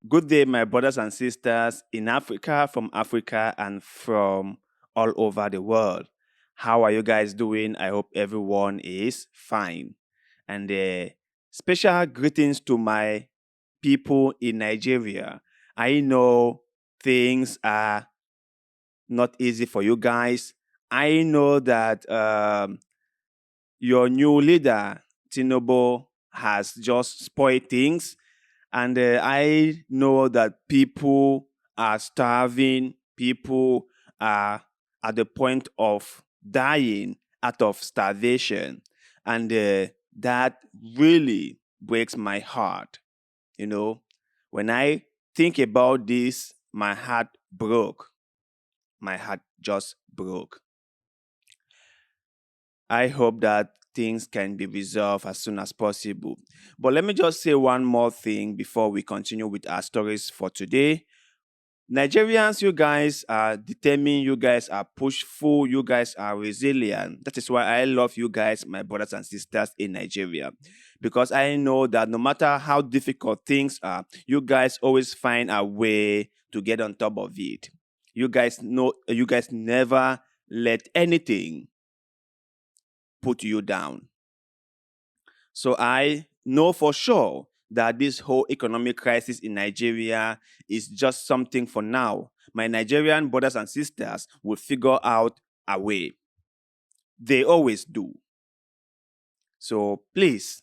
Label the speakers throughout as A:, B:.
A: Good day, my brothers and sisters in Africa, from Africa, and from all over the world. How are you guys doing? I hope everyone is fine. And special greetings to my people in Nigeria. I know things are not easy for you guys. I know that your new leader, Tinubu, has just spoiled things. And I know that people are starving, people are at the point of dying out of starvation. And that really breaks my heart. You know, when I think about this, my heart broke. My heart just broke. I hope that things can be resolved as soon as possible. But let me just say one more thing before we continue with our stories for today. Nigerians, you guys are determined, you guys are pushful, you guys are resilient. That is why I love you guys, my brothers and sisters in Nigeria. Because I know that no matter how difficult things are, you guys always find a way to get on top of it. You guys never let anything put you down. So I know for sure that this whole economic crisis in Nigeria is just something for now. My Nigerian brothers and sisters will figure out a way. They always do. So please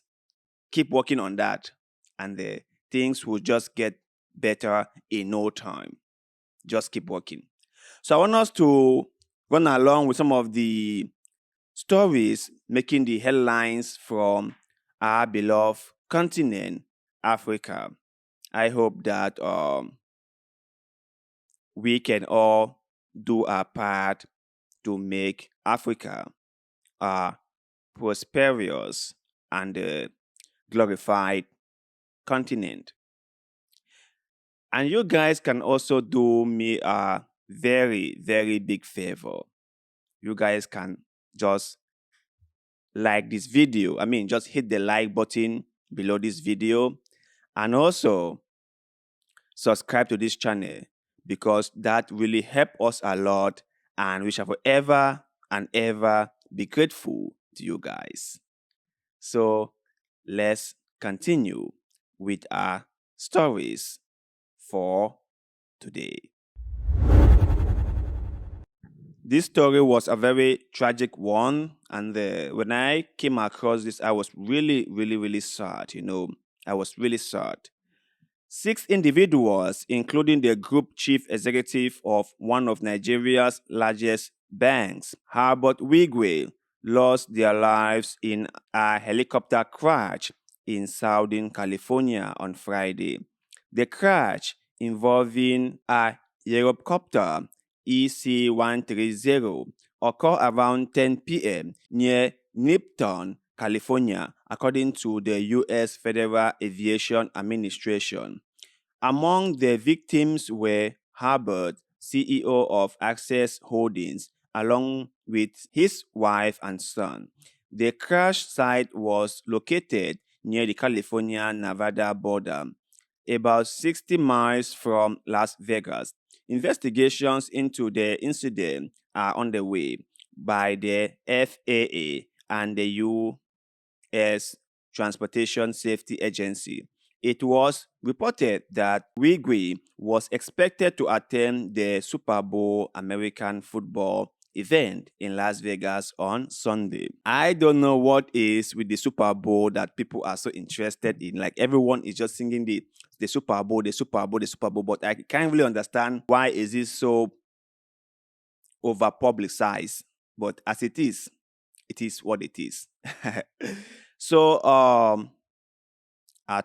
A: keep working on that, and the things will just get better in no time. Just keep working. So I want us to run along with some of the stories making the headlines from our beloved continent, Africa. I hope that we can all do our part to make Africa a prosperous and glorified continent. And you guys can also do me a very, very big favor. You guys can just like this video. I mean, just hit the like button below this video and also subscribe to this channel because that really help us a lot and we shall forever and ever be grateful to you guys. So let's continue with our stories for today. This story was a very tragic one, and when I came across this, I was really, really, really sad. I was really sad. Six individuals, including the group chief executive of one of Nigeria's largest banks, Herbert Wigwe, lost their lives in a helicopter crash in Southern California on Friday. The crash, involving a Eurocopter EC-130, occurred around 10 p.m. near Nipton, California, according to the U.S. Federal Aviation Administration. Among the victims were Herbert, CEO of Access Holdings, along with his wife and son. The crash site was located near the California-Nevada border, about 60 miles from Las Vegas. Investigations into the incident are underway by the FAA and the U.S. Transportation Safety Agency. It was reported that Wigwe was expected to attend the Super Bowl American football event in Las Vegas on Sunday. I don't know what is with the Super Bowl that people are so interested in. Like everyone is just singing the Super Bowl, the Super Bowl, the Super Bowl, but I can't really understand why is it so over publicized. But as it is what it is. So our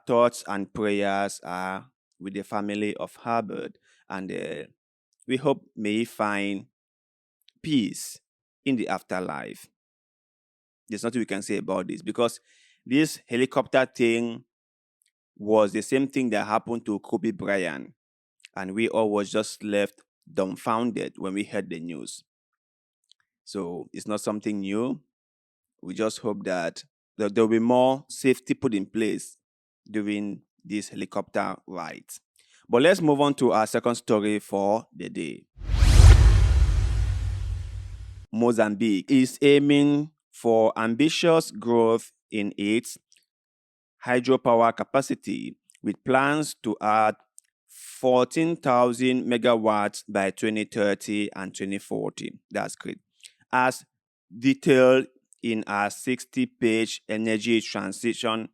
A: thoughts and prayers are with the family of Herbert, and we hope may he find peace in the afterlife. There's nothing we can say about this because this helicopter thing was the same thing that happened to Kobe Bryant, and we all was just left dumbfounded when we heard the news. So it's not something new. We just hope that there will be more safety put in place during these helicopter rides. But let's move on to our second story for the day. Mozambique is aiming for ambitious growth in its hydropower capacity with plans to add 14,000 megawatts by 2030 and 2040. That's great. As detailed in our 60-page energy transition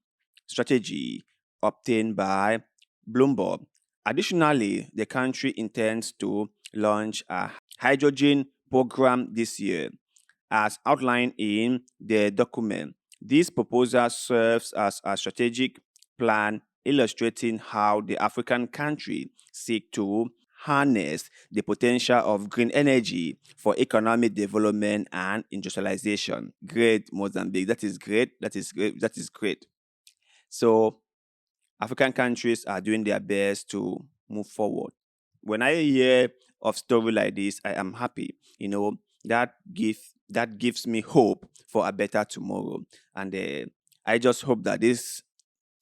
A: strategy obtained by Bloomberg. Additionally, the country intends to launch a hydrogen program this year, as outlined in the document. This proposal serves as a strategic plan illustrating how the African country seek to harness the potential of green energy for economic development and industrialization. Great, Mozambique. That is great. That is great. That is great. So, African countries are doing their best to move forward. When I hear of story like this, I am happy. That gives me hope for a better tomorrow. And I just hope that this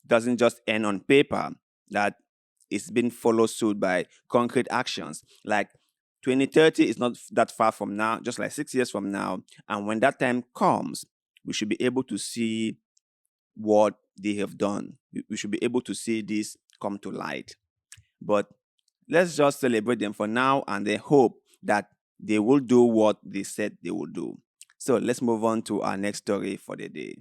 A: doesn't just end on paper, that it's been followed suit by concrete actions. Like 2030 is not that far from now, just like 6 years from now. And when that time comes, we should be able to see what they have done. We should be able to see this come to light. But let's just celebrate them for now and then hope that they will do what they said they will do. So let's move on to our next story for the day.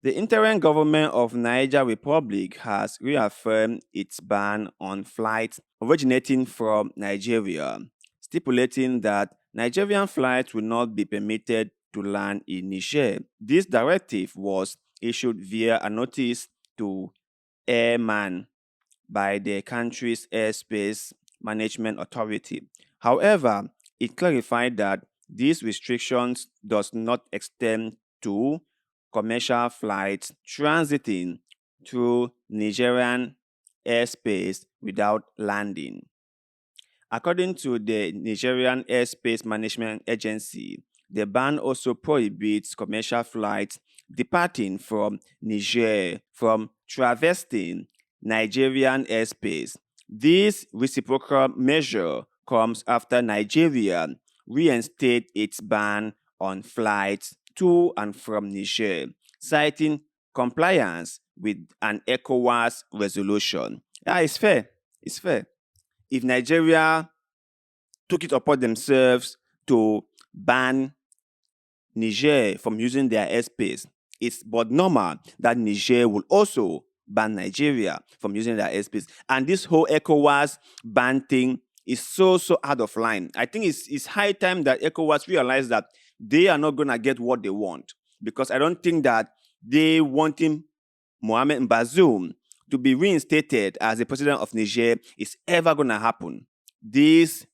A: The interim government of Niger Republic has reaffirmed its ban on flights originating from Nigeria, stipulating that Nigerian flights will not be permitted to land in Niger. This directive was issued via a notice to airmen by the country's airspace management authority. However, it clarified that these restrictions does not extend to commercial flights transiting through Nigerian airspace without landing. According to the Nigerian Airspace Management Agency, the ban also prohibits commercial flights departing from Niger from traversing Nigerian airspace. This reciprocal measure comes after Nigeria reinstated its ban on flights to and from Niger, citing compliance with an ECOWAS resolution. It's fair. It's fair. If Nigeria took it upon themselves to ban Niger from using their airspace, it's but normal that Niger will also ban Nigeria from using their airspace. And this whole ECOWAS ban thing is so out of line. I think it's high time that ECOWAS realize that they are not going to get what they want, because I don't think that they wanting Mohamed Bazoum to be reinstated as the president of Niger is ever going to happen. This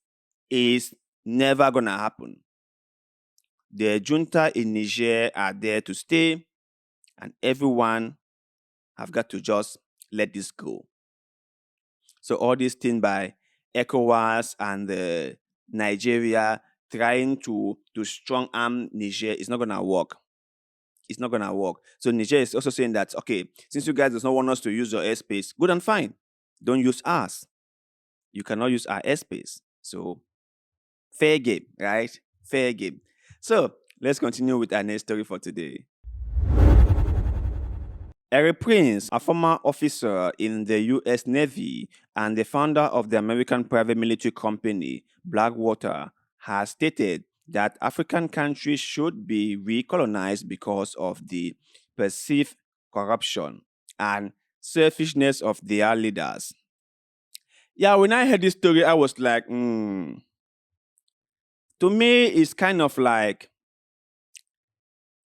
A: is never going to happen. The junta in Niger are there to stay, and everyone have got to just let this go. So all this thing by ECOWAS and Nigeria trying to strong arm Niger is not going to work. It's not going to work. So Niger is also saying that, okay, since you guys does not want us to use your airspace, good and fine. Don't use us. You cannot use our airspace. So fair game, right? Fair game. So let's continue with our next story for today. Erik, a former officer in the U.S. Navy and the founder of the American private military company Blackwater, has stated that African countries should be recolonized because of the perceived corruption and selfishness of their leaders. Yeah, when I heard this story, I was like, To me, it's kind of like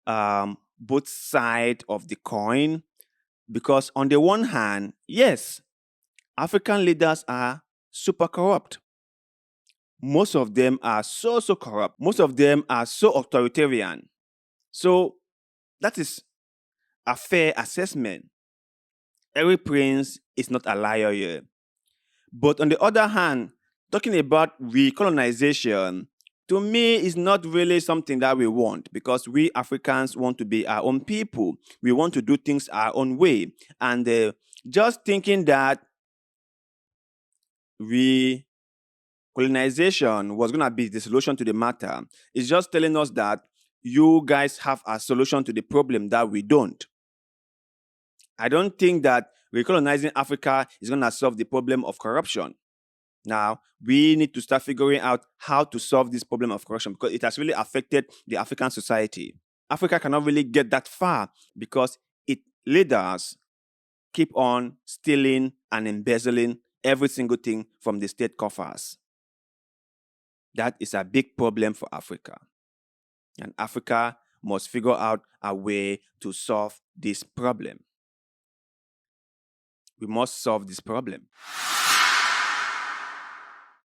A: both sides of the coin, because on the one hand, yes, African leaders are super corrupt. Most of them are so corrupt. Most of them are so authoritarian. So that is a fair assessment. Erik is not a liar here. But on the other hand, talking about recolonization, To me, it's not really something that we want because we Africans want to be our own people. We want to do things our own way. And just thinking that we colonization was going to be the solution to the matter is just telling us that you guys have a solution to the problem that we don't. I don't think that recolonizing Africa is going to solve the problem of corruption. Now, we need to start figuring out how to solve this problem of corruption because it has really affected the African society. Africa cannot really get that far because its leaders keep on stealing and embezzling every single thing from the state coffers. That is a big problem for Africa. And Africa must figure out a way to solve this problem. We must solve this problem.